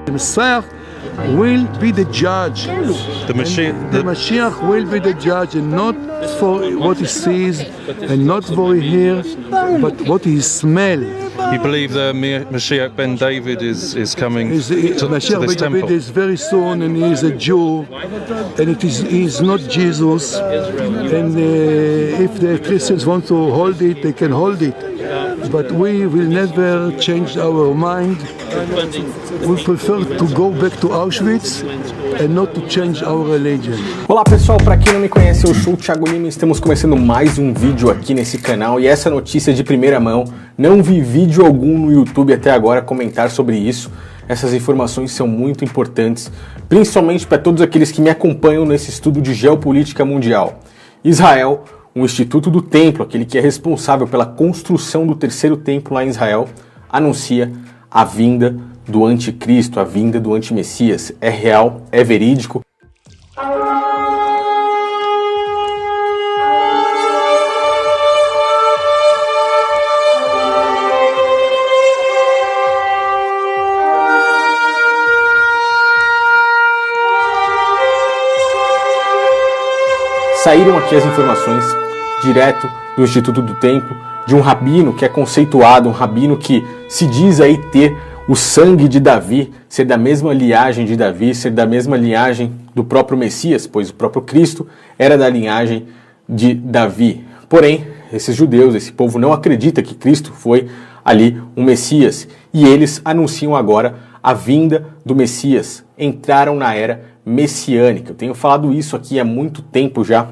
The Messiah will be the judge. The Mashiach will be the judge, and not for what he sees, and not for what he hears, but what he smells. You believe the Mashiach ben David is coming to Mashiach this ben temple? David is very soon, and he is a Jew, and he is not Jesus. And if the Christians want to hold it, they can hold it. But we will never change our mind. We prefer to go back to Auschwitz and not to change our religion. Olá pessoal, para quem não me conhece, eu sou o Thiago Lima e estamos começando mais um vídeo aqui nesse canal. E essa notícia é de primeira mão, não vi vídeo algum no YouTube até agora comentar sobre isso. Essas informações são muito importantes, principalmente para todos aqueles que me acompanham nesse estudo de geopolítica mundial. Israel, o Instituto do Templo, aquele que é responsável pela construção do terceiro templo lá em Israel, anuncia a vinda do anticristo, a vinda do antimessias. É real, é verídico. Saíram aqui as informações direto do Instituto do Templo, de um rabino que é conceituado, um rabino que se diz aí ter o sangue de Davi, ser da mesma linhagem de Davi, ser da mesma linhagem do próprio Messias, pois o próprio Cristo era da linhagem de Davi. Porém, esses judeus, esse povo não acredita que Cristo foi ali um Messias, e eles anunciam agora a vinda do Messias, entraram na era messiânica. Eu tenho falado isso aqui há muito tempo já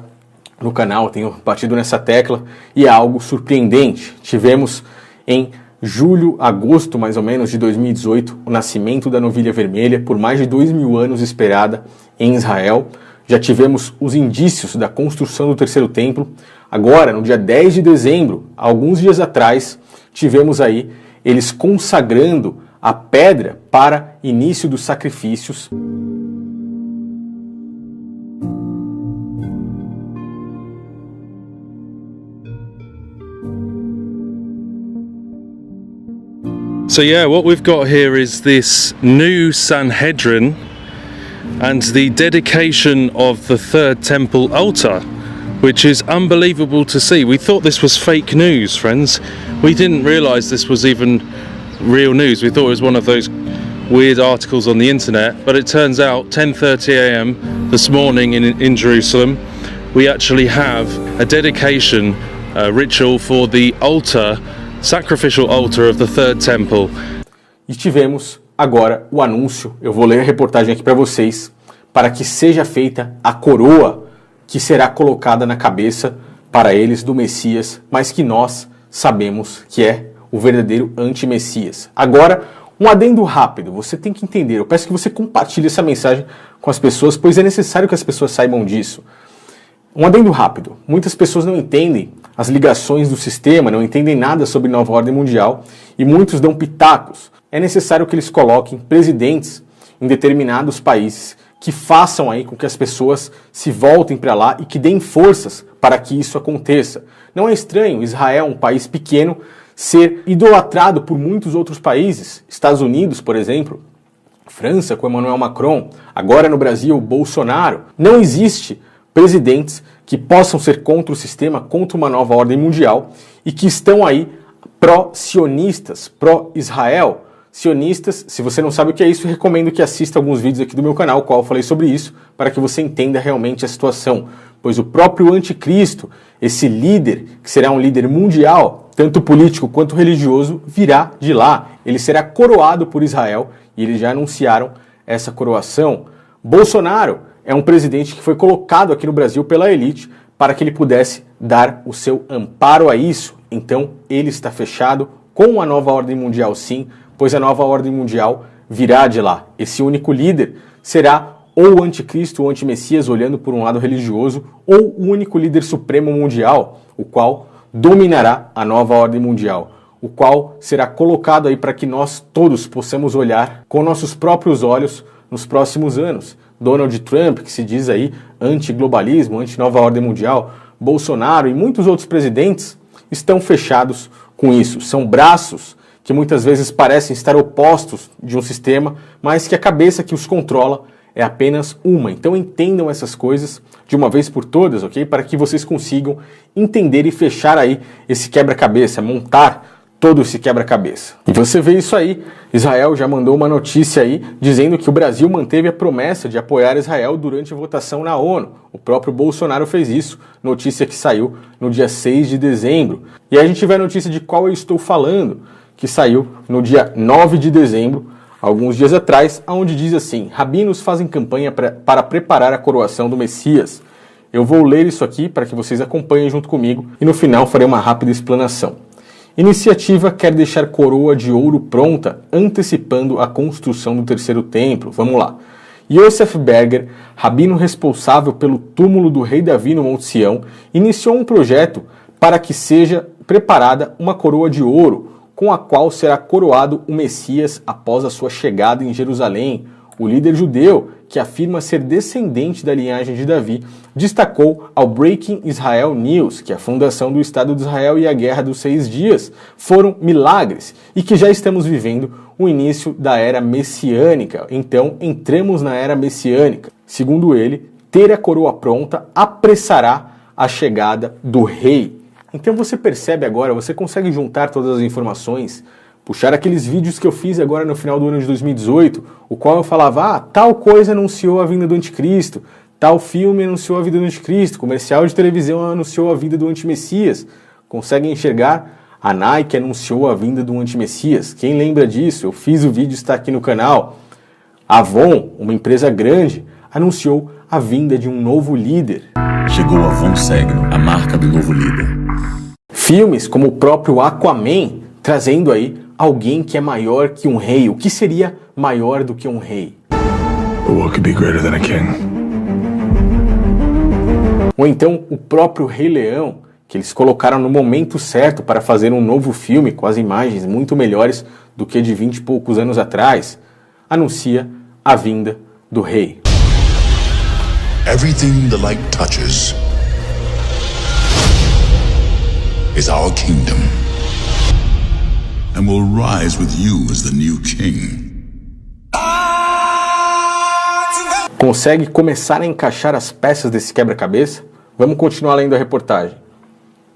no canal, tenho batido nessa tecla e é algo surpreendente. Tivemos em julho, agosto mais ou menos de 2018, o nascimento da novilha vermelha, por mais de 2000 anos esperada em Israel. Já tivemos os indícios da construção do terceiro templo. Agora, no dia 10 de dezembro, alguns dias atrás, tivemos aí eles consagrando a pedra para início dos sacrifícios. So yeah, what we've got here is this new Sanhedrin and the dedication of the third temple altar, which is unbelievable to see. We thought this was fake news, friends. We didn't realize this was even real news. We thought it was one of those weird articles on the internet, but it turns out 10:30 a.m. this morning in Jerusalem, we actually have a dedication ritual for the altar, sacrificial altar of the third temple. E tivemos agora o anúncio, eu vou ler a reportagem aqui para vocês, para que seja feita a coroa que será colocada na cabeça para eles do Messias, mas que nós sabemos que é o verdadeiro anti-Messias. Agora, um adendo rápido, você tem que entender, eu peço que você compartilhe essa mensagem com as pessoas, pois é necessário que as pessoas saibam disso. Um adendo rápido, muitas pessoas não entendem as ligações do sistema, não entendem nada sobre nova ordem mundial e muitos dão pitacos. É necessário que eles coloquem presidentes em determinados países que façam aí com que as pessoas se voltem para lá e que deem forças para que isso aconteça. Não é estranho Israel, um país pequeno, ser idolatrado por muitos outros países, Estados Unidos, por exemplo, França com Emmanuel Macron, agora no Brasil, Bolsonaro. Não existe presidentes que possam ser contra o sistema, contra uma nova ordem mundial e que estão aí pró-sionistas, pró-Israel. Sionistas, se você não sabe o que é isso, recomendo que assista alguns vídeos aqui do meu canal, qual eu falei sobre isso, para que você entenda realmente a situação. Pois o próprio anticristo, esse líder, que será um líder mundial, tanto político quanto religioso, virá de lá. Ele será coroado por Israel e eles já anunciaram essa coroação. Bolsonaro é um presidente que foi colocado aqui no Brasil pela elite para que ele pudesse dar o seu amparo a isso. Então ele está fechado com a nova ordem mundial, sim, pois a nova ordem mundial virá de lá. Esse único líder será ou o anticristo ou o antimessias, olhando por um lado religioso, ou o único líder supremo mundial, o qual dominará a nova ordem mundial, o qual será colocado aí para que nós todos possamos olhar com nossos próprios olhos nos próximos anos. Donald Trump, que se diz aí anti-globalismo, anti-nova ordem mundial, Bolsonaro e muitos outros presidentes estão fechados com isso. São braços que muitas vezes parecem estar opostos de um sistema, mas que a cabeça que os controla é apenas uma. Então entendam essas coisas de uma vez por todas, ok? Para que vocês consigam entender e fechar aí esse quebra-cabeça, montar todo esse quebra-cabeça. E você vê isso aí, Israel já mandou uma notícia aí dizendo que o Brasil manteve a promessa de apoiar Israel durante a votação na ONU. O próprio Bolsonaro fez isso, notícia que saiu no dia 6 de dezembro. E aí a gente vê a notícia de qual eu estou falando, que saiu no dia 9 de dezembro, alguns dias atrás, onde diz assim: rabinos fazem campanha para preparar a coroação do Messias. Eu vou ler isso aqui para que vocês acompanhem junto comigo e no final farei uma rápida explanação. Iniciativa quer deixar coroa de ouro pronta, antecipando a construção do terceiro templo. Vamos lá. Yosef Berger, rabino responsável pelo túmulo do rei Davi no Monte Sião, iniciou um projeto para que seja preparada uma coroa de ouro, com a qual será coroado o Messias após a sua chegada em Jerusalém. O líder judeu, que afirma ser descendente da linhagem de Davi, destacou ao Breaking Israel News que a fundação do Estado de Israel e a Guerra dos 6 Dias foram milagres e que já estamos vivendo o início da era messiânica. Então, entremos na era messiânica. Segundo ele, ter a coroa pronta apressará a chegada do rei. Então você percebe agora, você consegue juntar todas as informações, puxar aqueles vídeos que eu fiz agora no final do ano de 2018, o qual eu falava, tal coisa anunciou a vinda do anticristo, tal filme anunciou a vinda do anticristo, comercial de televisão anunciou a vinda do antimessias. Conseguem enxergar? A Nike anunciou a vinda do antimessias. Quem lembra disso? Eu fiz o vídeo, está aqui no canal. A Avon, uma empresa grande, anunciou a vinda de um novo líder. Chegou a Avon Segno, a marca do novo líder. Filmes como o próprio Aquaman, trazendo aí alguém que é maior que um rei. O que seria maior do que um rei? What could be greater than a king? Ou então o próprio Rei Leão, que eles colocaram no momento certo para fazer um novo filme com as imagens muito melhores do que de 20 e poucos anos atrás, anuncia a vinda do rei. Everything the light touches is our kingdom, and will rise with you as the new king. Consegue começar a encaixar as peças desse quebra-cabeça? Vamos continuar lendo a reportagem.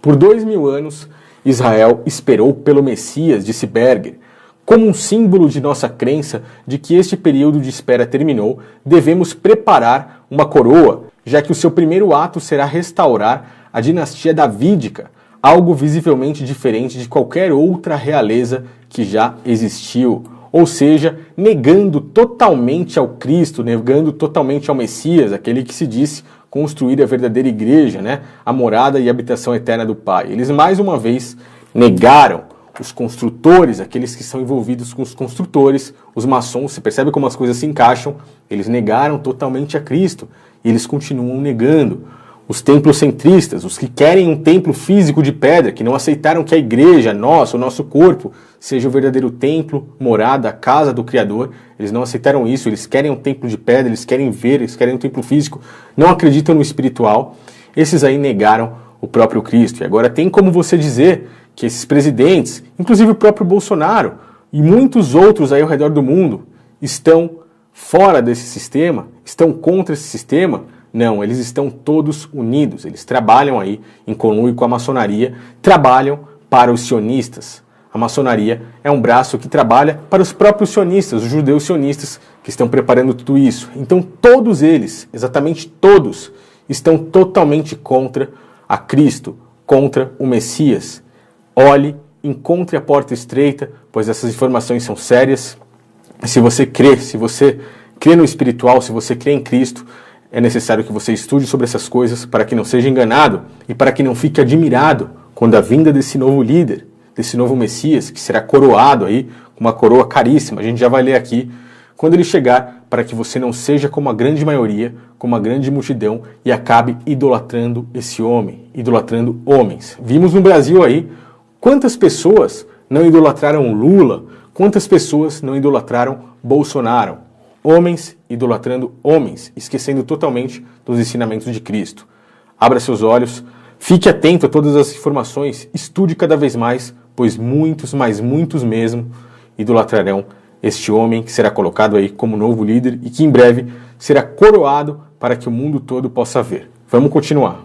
Por 2000 anos, Israel esperou pelo Messias, disse Berger. Como um símbolo de nossa crença de que este período de espera terminou, devemos preparar uma coroa, já que o seu primeiro ato será restaurar a dinastia davídica, algo visivelmente diferente de qualquer outra realeza que já existiu. Ou seja, negando totalmente ao Cristo, negando totalmente ao Messias, aquele que se disse construir a verdadeira igreja, né? A morada e habitação eterna do Pai. Eles mais uma vez negaram os construtores, aqueles que são envolvidos com os construtores, os maçons. Você percebe como as coisas se encaixam? Eles negaram totalmente a Cristo e eles continuam negando. Os templocentristas, os que querem um templo físico de pedra, que não aceitaram que a igreja, o nosso corpo, seja o verdadeiro templo, morada, a casa do Criador, eles não aceitaram isso, eles querem um templo de pedra, eles querem ver, eles querem um templo físico, não acreditam no espiritual. Esses aí negaram o próprio Cristo. E agora tem como você dizer que esses presidentes, inclusive o próprio Bolsonaro e muitos outros aí ao redor do mundo, estão fora desse sistema, estão contra esse sistema? Não, eles estão todos unidos, eles trabalham aí em conluio com a maçonaria, trabalham para os sionistas. A maçonaria é um braço que trabalha para os próprios sionistas, os judeus sionistas que estão preparando tudo isso. Então todos eles, exatamente todos, estão totalmente contra a Cristo, contra o Messias. Olhe, encontre a porta estreita, pois essas informações são sérias. Se você crê no espiritual, se você crê em Cristo, é necessário que você estude sobre essas coisas para que não seja enganado e para que não fique admirado quando a vinda desse novo líder, desse novo Messias, que será coroado aí com uma coroa caríssima, a gente já vai ler aqui, quando ele chegar, para que você não seja como a grande maioria, como a grande multidão e acabe idolatrando esse homem, idolatrando homens. Vimos no Brasil aí quantas pessoas não idolatraram Lula, quantas pessoas não idolatraram Bolsonaro. Homens idolatrando homens, esquecendo totalmente dos ensinamentos de Cristo. Abra seus olhos, fique atento a todas as informações, estude cada vez mais, pois muitos, mas muitos mesmo, idolatrarão este homem que será colocado aí como novo líder e que em breve será coroado para que o mundo todo possa ver. Vamos continuar.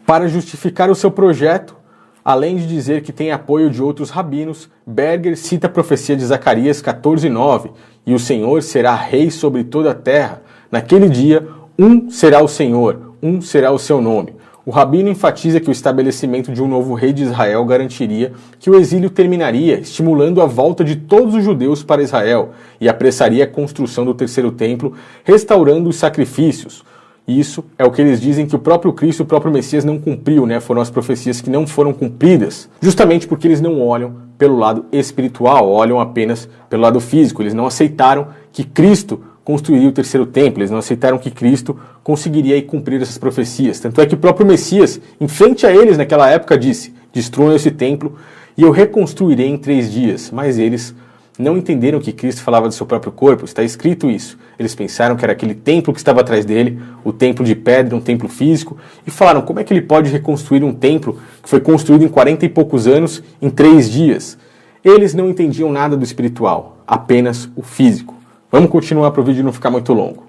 Para justificar o seu projeto, além de dizer que tem apoio de outros rabinos, Berger cita a profecia de Zacarias 14:9, e o Senhor será rei sobre toda a terra. Naquele dia, um será o Senhor, um será o seu nome. O rabino enfatiza que o estabelecimento de um novo rei de Israel garantiria que o exílio terminaria, estimulando a volta de todos os judeus para Israel, e apressaria a construção do terceiro templo, restaurando os sacrifícios. Isso é o que eles dizem que o próprio Cristo, o próprio Messias não cumpriu, né? Foram as profecias que não foram cumpridas, justamente porque eles não olham pelo lado espiritual, olham apenas pelo lado físico. Eles não aceitaram que Cristo construiria o terceiro templo, eles não aceitaram que Cristo conseguiria aí cumprir essas profecias. Tanto é que o próprio Messias, em frente a eles naquela época, disse: destruam esse templo e eu reconstruirei em 3 dias. Mas eles não entenderam que Cristo falava do seu próprio corpo, está escrito isso. Eles pensaram que era aquele templo que estava atrás dele, o templo de pedra, um templo físico, e falaram: como é que ele pode reconstruir um templo que foi construído em 40 e poucos anos em 3 dias? Eles não entendiam nada do espiritual, apenas o físico. Vamos continuar para o vídeo não ficar muito longo.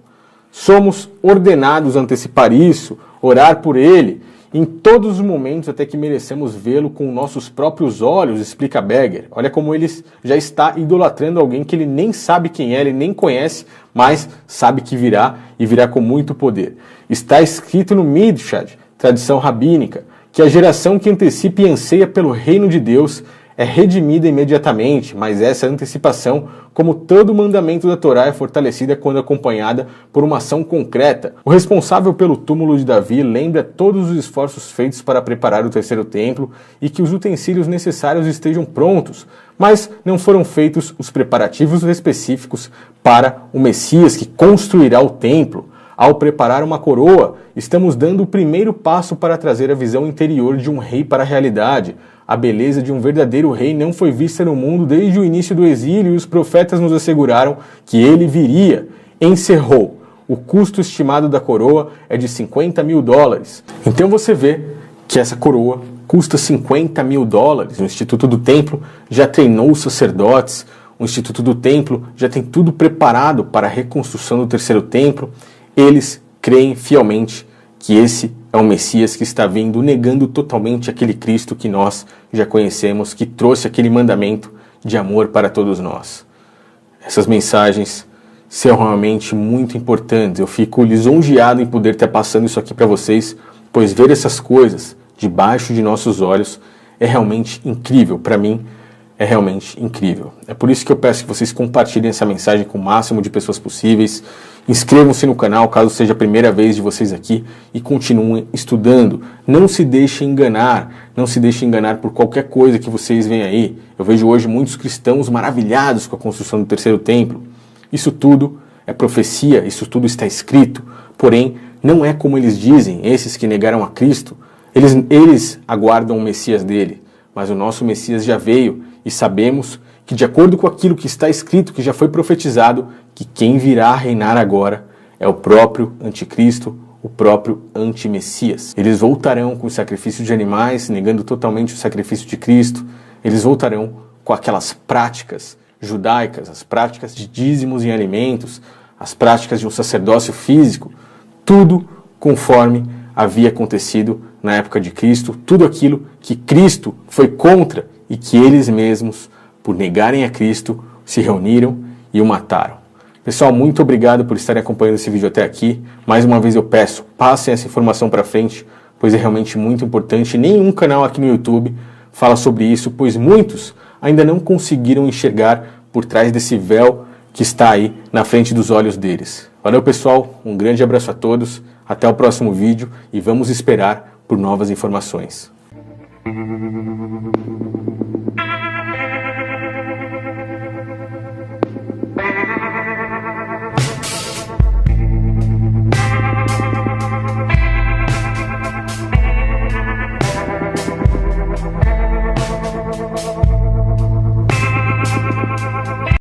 Somos ordenados a antecipar isso, orar por ele, em todos os momentos até que merecemos vê-lo com nossos próprios olhos, explica Berger. Olha como ele já está idolatrando alguém que ele nem sabe quem é, ele nem conhece, mas sabe que virá e virá com muito poder. Está escrito no Midrash, tradição rabínica, que a geração que antecipa e anseia pelo reino de Deus é redimida imediatamente, mas essa antecipação, como todo mandamento da Torá, é fortalecida quando acompanhada por uma ação concreta. O responsável pelo túmulo de Davi lembra todos os esforços feitos para preparar o terceiro templo e que os utensílios necessários estejam prontos, mas não foram feitos os preparativos específicos para o Messias que construirá o templo. Ao preparar uma coroa, estamos dando o primeiro passo para trazer a visão interior de um rei para a realidade. A beleza de um verdadeiro rei não foi vista no mundo desde o início do exílio e os profetas nos asseguraram que ele viria. Encerrou. O custo estimado da coroa é de $50.000. Então você vê que essa coroa custa $50.000. O Instituto do Templo já treinou os sacerdotes, o Instituto do Templo já tem tudo preparado para a reconstrução do terceiro templo. Eles creem fielmente que esse é o Messias que está vindo, negando totalmente aquele Cristo que nós já conhecemos, que trouxe aquele mandamento de amor para todos nós. Essas mensagens são realmente muito importantes. Eu fico lisonjeado em poder estar passando isso aqui para vocês, pois ver essas coisas debaixo de nossos olhos é realmente incrível. Para mim, é realmente incrível. É por isso que eu peço que vocês compartilhem essa mensagem com o máximo de pessoas possíveis. Inscrevam-se no canal caso seja a primeira vez de vocês aqui e continuem estudando. Não se deixem enganar, não se deixem enganar por qualquer coisa que vocês veem aí. Eu vejo hoje muitos cristãos maravilhados com a construção do terceiro templo. Isso tudo é profecia, isso tudo está escrito. Porém, não é como eles dizem, esses que negaram a Cristo. Eles aguardam o Messias dele, mas o nosso Messias já veio e sabemos que, de acordo com aquilo que está escrito, que já foi profetizado, que quem virá reinar agora é o próprio anticristo, o próprio antimessias. Eles voltarão com o sacrifício de animais, negando totalmente o sacrifício de Cristo. Eles voltarão com aquelas práticas judaicas, as práticas de dízimos em alimentos, as práticas de um sacerdócio físico, tudo conforme havia acontecido na época de Cristo, tudo aquilo que Cristo foi contra e que eles mesmos, por negarem a Cristo, se reuniram e o mataram. Pessoal, muito obrigado por estarem acompanhando esse vídeo até aqui. Mais uma vez eu peço, passem essa informação para frente, pois é realmente muito importante. Nenhum canal aqui no YouTube fala sobre isso, pois muitos ainda não conseguiram enxergar por trás desse véu que está aí na frente dos olhos deles. Valeu, pessoal, um grande abraço a todos, até o próximo vídeo e vamos esperar por novas informações.